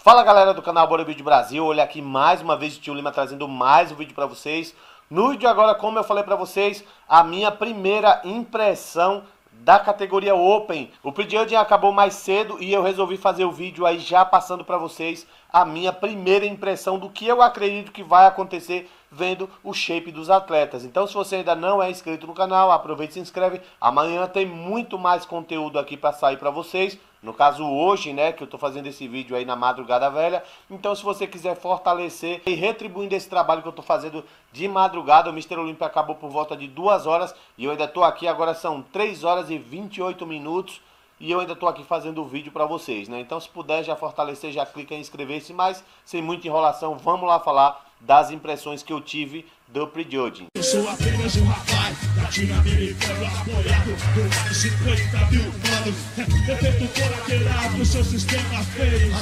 Fala galera do canal Bodybuilding Brasil, olha aqui mais uma vez o Tio Lima trazendo mais um vídeo pra vocês. No vídeo agora, como eu falei pra vocês, a minha primeira impressão da categoria Open. O prejudging acabou mais cedo e eu resolvi fazer o vídeo aí já passando pra vocês a minha primeira impressão do que eu acredito que vai acontecer vendo o shape dos atletas. Então se você ainda não é inscrito no canal, aproveita e se inscreve. Amanhã tem muito mais conteúdo aqui para sair para vocês. No caso hoje, né, que eu tô fazendo esse vídeo aí na madrugada velha. Então se você quiser fortalecer e retribuindo esse trabalho que eu tô fazendo de madrugada, o Mr. Olympia acabou por volta de 2 horas e eu ainda tô aqui, agora são 3 horas e 28 minutos. E eu ainda estou aqui fazendo o vídeo para vocês, né? Então se puder já fortalecer, já clica em inscrever-se. Mas sem muita enrolação, vamos lá falar das impressões que eu tive do prejudging. Eu sou apenas um rapaz latino-americano apoiado por mais 50 mil manos. Efeito colateral do seu sistema fez.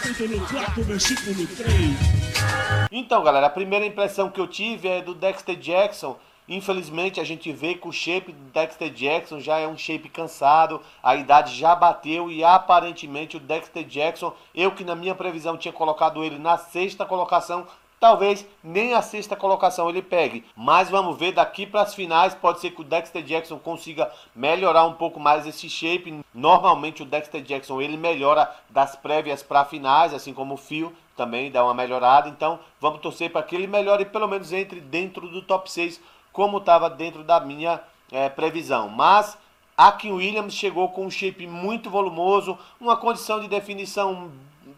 Título 4, versículo 3. Então galera, a primeira impressão que eu tive é do Dexter Jackson. Infelizmente a gente vê que o shape do Dexter Jackson já é um shape cansado, a idade já bateu e aparentemente o Dexter Jackson, eu que na minha previsão tinha colocado ele na 6ª colocação, talvez nem a 6ª colocação ele pegue. Mas vamos ver daqui para as finais, pode ser que o Dexter Jackson consiga melhorar um pouco mais esse shape. Normalmente o Dexter Jackson ele melhora das prévias para finais, assim como o Phil também dá uma melhorada. Então vamos torcer para que ele melhore, pelo menos entre dentro do top 6, como estava dentro da minha previsão. Mas Akin Williams chegou com um shape muito volumoso, uma condição de definição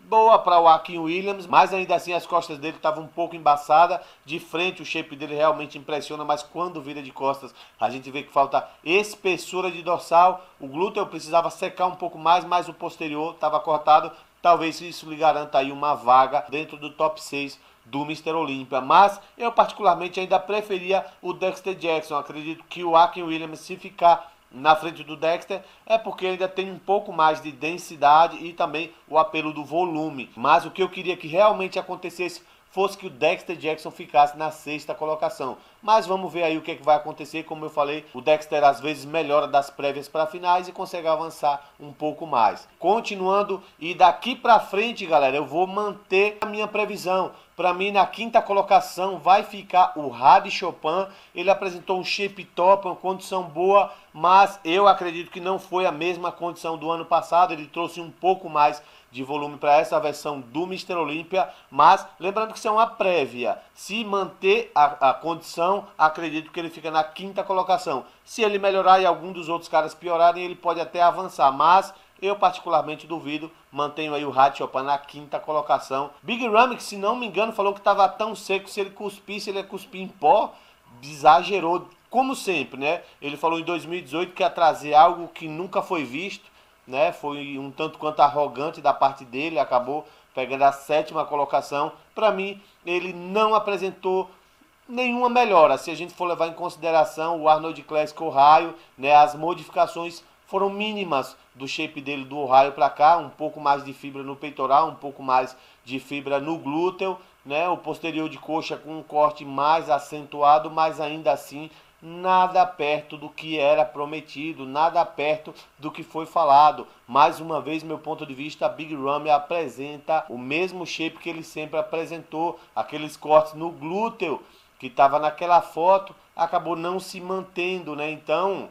boa para o Akin Williams, mas ainda assim as costas dele estavam um pouco embaçadas. De frente o shape dele realmente impressiona, mas quando vira de costas a gente vê que falta espessura de dorsal. O glúteo precisava secar um pouco mais, mas o posterior estava cortado. Talvez isso lhe garanta aí uma vaga dentro do top 6 do Mr. Olympia, mas eu particularmente ainda preferia o Dexter Jackson. Acredito que o Akin Williams, se ficar na frente do Dexter, é porque ainda tem um pouco mais de densidade e também o apelo do volume. Mas o que eu queria que realmente acontecesse fosse que o Dexter Jackson ficasse na 6ª colocação. Mas vamos ver aí o que vai acontecer. Como eu falei, o Dexter às vezes melhora das prévias para finais e consegue avançar um pouco mais. Continuando, e daqui para frente, galera, eu vou manter a minha previsão. Para mim, na 5ª colocação vai ficar o Hadi Choopan. Ele apresentou um shape top, uma condição boa, mas eu acredito que não foi a mesma condição do ano passado. Ele trouxe um pouco mais de volume para essa versão do Mr. Olympia, mas lembrando que isso é uma prévia. Se manter a condição, acredito que ele fica na 5ª colocação. Se ele melhorar e algum dos outros caras piorarem, ele pode até avançar, mas eu particularmente duvido. Mantenho aí o Hadi Choopan na 5ª colocação. Big Ramy, que se não me engano falou que estava tão seco, se ele cuspisse, ele ia cuspir em pó. Exagerou, como sempre, né? Ele falou em 2018 que ia trazer algo que nunca foi visto, né? Foi um tanto quanto arrogante da parte dele, acabou pegando a 7ª colocação. Para mim, ele não apresentou nenhuma melhora. Se a gente for levar em consideração o Arnold Classic Ohio, né? As modificações foram mínimas do shape dele do Ohio para cá, um pouco mais de fibra no peitoral, um pouco mais de fibra no glúteo, né? O posterior de coxa com um corte mais acentuado, mas ainda assim nada perto do que era prometido, nada perto do que foi falado. Mais uma vez, meu ponto de vista, a Big Ramy apresenta o mesmo shape que ele sempre apresentou. Aqueles cortes no glúteo que estava naquela foto acabou não se mantendo, né? Então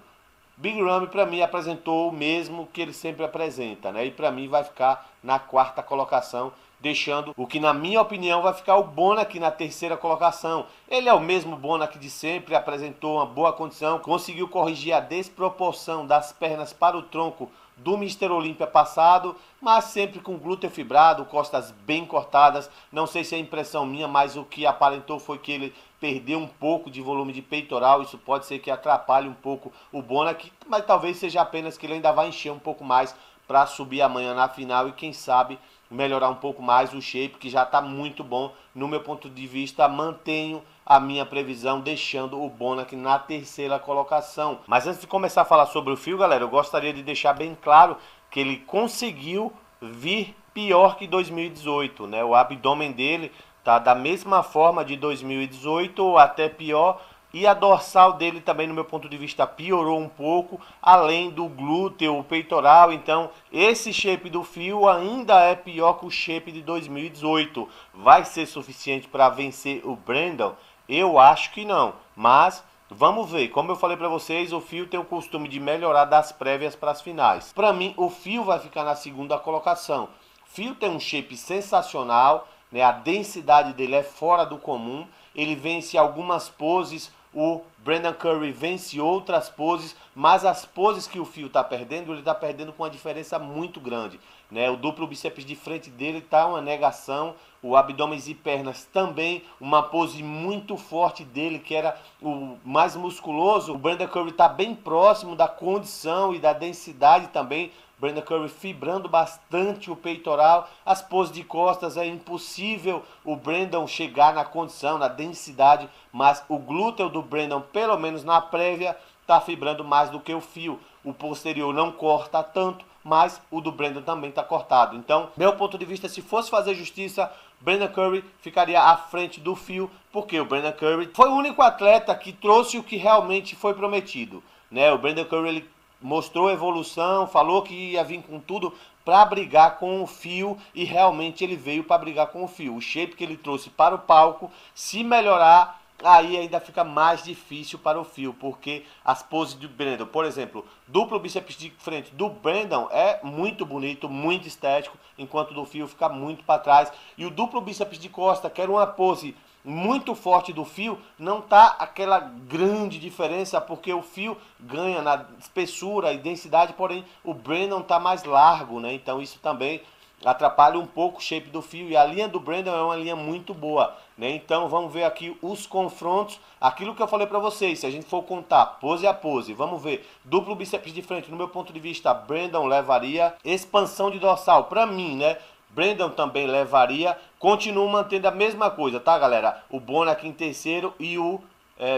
Big Ramy para mim apresentou o mesmo que ele sempre apresenta, né? E para mim vai ficar na 4ª colocação, deixando o que na minha opinião vai ficar o Bonac na 3ª colocação. Ele é o mesmo Bonac de sempre, apresentou uma boa condição, conseguiu corrigir a desproporção das pernas para o tronco do Mr. Olympia passado, mas sempre com glúteo fibrado, costas bem cortadas. Não sei se é impressão minha, mas o que aparentou foi que ele perdeu um pouco de volume de peitoral. Isso pode ser que atrapalhe um pouco o Bonac, mas talvez seja apenas que ele ainda vai encher um pouco mais para subir amanhã na final e quem sabe melhorar um pouco mais o shape, que já está muito bom. No meu ponto de vista, mantenho a minha previsão, deixando o Bonac na 3ª colocação. Mas antes de começar a falar sobre o Phil, galera, eu gostaria de deixar bem claro que ele conseguiu vir pior que 2018, né? O abdômen dele tá da mesma forma de 2018 ou até pior. e a dorsal dele também, no meu ponto de vista, piorou um pouco, além do glúteo, o peitoral. Então esse shape do Phil ainda é pior que o shape de 2018. Vai ser suficiente para vencer o Brandon? Eu acho que não, mas vamos ver. Como eu falei para vocês, o Phil tem o costume de melhorar das prévias para as finais. Para mim, o Phil vai ficar na segunda colocação. Phil tem um shape sensacional, né? A densidade dele é fora do comum. Ele vence algumas poses, o Brandon Curry vence outras poses, mas as poses que o Phil está perdendo, ele está perdendo com uma diferença muito grande, né? O duplo bíceps de frente dele está uma negação, o abdômen e pernas também, uma pose muito forte dele, que era o mais musculoso. O Brandon Curry está bem próximo da condição e da densidade também. Brandon Curry fibrando bastante o peitoral, as poses de costas, é impossível o Brandon chegar na condição, na densidade, mas o glúteo do Brandon, pelo menos na prévia, está fibrando mais do que o Phil. O posterior não corta tanto, mas o do Brandon também está cortado. Então, meu ponto de vista, se fosse fazer justiça, Brandon Curry ficaria à frente do Phil, porque o Brandon Curry foi o único atleta que trouxe o que realmente foi prometido, né? O Brandon Curry, ele mostrou evolução, falou que ia vir com tudo para brigar com o Phil, e realmente ele veio para brigar com o Phil. O shape que ele trouxe para o palco, se melhorar, aí ainda fica mais difícil para o Phil, porque as poses do Brandon, por exemplo, duplo bíceps de frente do Brandon é muito bonito, muito estético, enquanto do Phil fica muito para trás. E o duplo bíceps de costa, que era uma pose muito forte do Phil, não tá aquela grande diferença, porque o Phil ganha na espessura e densidade, porém o Brandon tá mais largo, né? Então isso também atrapalha um pouco o shape do Phil, e a linha do Brandon é uma linha muito boa, né? Então vamos ver aqui os confrontos, aquilo que eu falei para vocês, se a gente for contar pose a pose, vamos ver, duplo bíceps de frente, no meu ponto de vista, Brandon levaria, expansão de dorsal, para mim, né? Brandon também levaria. Continuo mantendo a mesma coisa, tá, galera? O Bono aqui em terceiro e o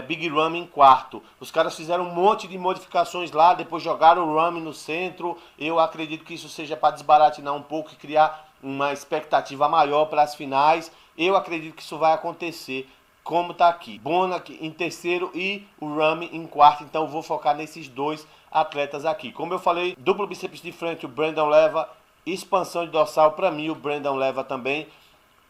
Big Ramy em quarto. Os caras fizeram um monte de modificações lá, depois jogaram o Ramy no centro. Eu acredito que isso seja para desbaratinar um pouco e criar uma expectativa maior para as finais. Eu acredito que isso vai acontecer, como tá aqui. Bono aqui em terceiro e o Ramy em quarto. Então eu vou focar nesses dois atletas aqui. Como eu falei, duplo bíceps de frente, o Brandon leva. Expansão de dorsal, para mim, o Brandon leva também.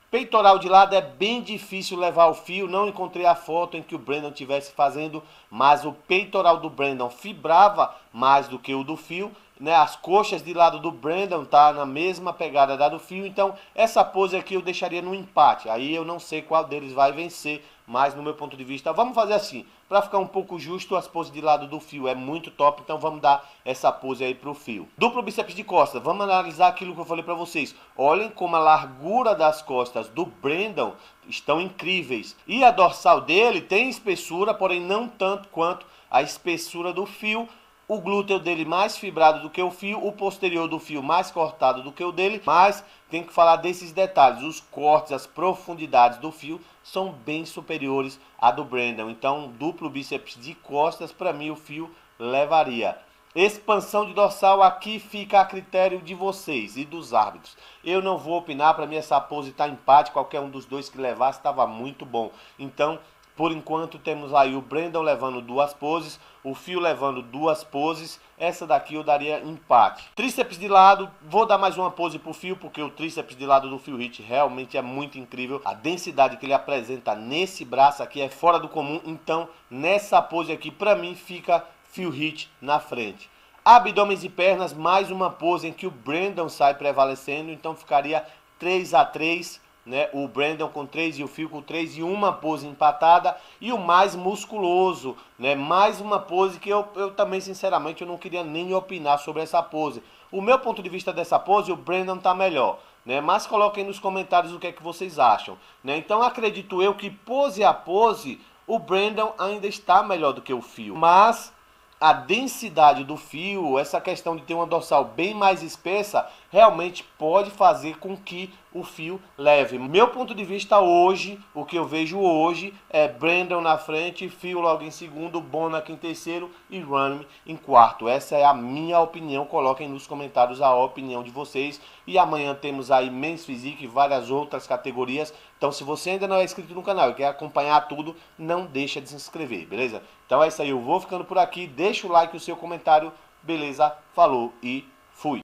Peitoral de lado é bem difícil levar o Phil. Não encontrei a foto em que o Brandon estivesse fazendo, mas o peitoral do Brandon fibrava mais do que o do Phil, né? As coxas de lado do Brandon tá na mesma pegada da do Phil. Então essa pose aqui eu deixaria no empate. Aí eu não sei qual deles vai vencer, mas no meu ponto de vista, vamos fazer assim, para ficar um pouco justo, as poses de lado do Phil é muito top, então vamos dar essa pose aí pro Phil. Duplo bíceps de costas, vamos analisar aquilo que eu falei para vocês. Olhem como a largura das costas do Brandon estão incríveis. E a dorsal dele tem espessura, porém não tanto quanto a espessura do Phil. O glúteo dele mais fibrado do que o Phil, o posterior do Phil mais cortado do que o dele, mas tem que falar desses detalhes, os cortes, as profundidades do Phil são bem superiores à do Brandon. Então, duplo bíceps de costas, para mim o Phil levaria. Expansão de dorsal aqui fica a critério de vocês e dos árbitros. Eu não vou opinar, para mim essa pose está empate, qualquer um dos dois que levasse estava muito bom. Então, por enquanto temos aí o Brandon levando duas poses, o Phil levando duas poses. Essa daqui eu daria empate. Tríceps de lado, vou dar mais uma pose pro Phil, porque o tríceps de lado do Phil Heath realmente é muito incrível. A densidade que ele apresenta nesse braço aqui é fora do comum. Então nessa pose aqui, para mim, fica Phil Heath na frente. Abdômen e pernas, mais uma pose em que o Brandon sai prevalecendo. Então ficaria 3-3. Né? O Brandon com 3 e o Phil com 3 e uma pose empatada. E o mais musculoso, né? Mais uma pose que eu também, sinceramente, eu não queria nem opinar sobre essa pose. O meu ponto de vista dessa pose, o Brandon tá melhor, né? Mas coloquem nos comentários o que é que vocês acham, né? Então acredito eu que pose a pose, o Brandon ainda está melhor do que o Phil. Mas a densidade do Phil, essa questão de ter uma dorsal bem mais espessa, realmente pode fazer com que o fio leve. Meu ponto de vista hoje, o que eu vejo hoje é Brandon na frente, Phil logo em segundo, Bonac em terceiro e Rami em quarto. Essa é a minha opinião, coloquem nos comentários a opinião de vocês. E amanhã temos aí Men's Physique e várias outras categorias. Então se você ainda não é inscrito no canal e quer acompanhar tudo, não deixa de se inscrever, beleza? Então é isso aí, eu vou ficando por aqui, deixa o like e o seu comentário, beleza? Falou e fui!